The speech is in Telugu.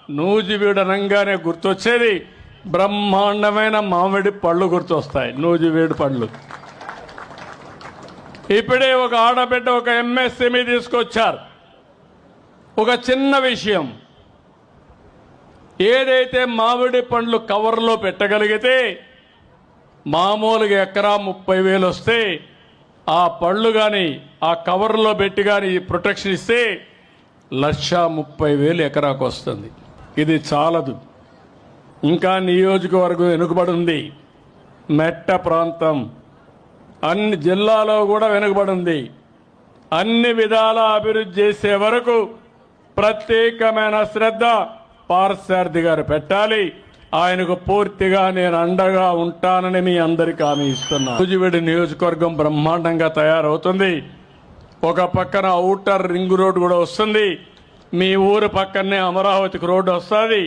నూజివీడు అనగానే గుర్తొచ్చేది బ్రహ్మాండమైన మామిడి పళ్ళు గుర్తొస్తాయి. నూజివీడు పళ్ళు. ఇప్పుడే ఒక ఆడబిడ్డ ఒక ఎంఎస్ఎంఈ తీసుకొచ్చారు. ఒక చిన్న విషయం, ఏదైతే మామిడి పండ్లు కవర్లో పెట్టగలిగితే మామూలుగా ఎకరా 30,000 వస్తే ఆ పళ్ళు కానీ ఆ కవర్లో పెట్టి కానీ ప్రొటెక్షన్ ఇస్తే 1,30,000 ఎకరాకు వస్తుంది. ఇది చాలదు, ఇంకా నియోజకవర్గం వెనుకబడి ఉంది. మెట్ట ప్రాంతం అన్ని జిల్లాలో కూడా వెనుకబడి ఉంది. అన్ని విధాల అభివృద్ధి చేసే వరకు ప్రత్యేకమైన శ్రద్ధ పార్థసారథి గారు పెట్టాలి. ఆయనకు పూర్తిగా నేను అండగా ఉంటానని మీ అందరికీ హామీ ఇస్తున్నాను. నూజివీడు నియోజకవర్గం బ్రహ్మాండంగా తయారవుతుంది. ఒక పక్కన ఔటర్ రింగ్ రోడ్ కూడా వస్తుంది. మీ ఊరు పక్కనే అమరావతికి రోడ్డు వస్తుంది.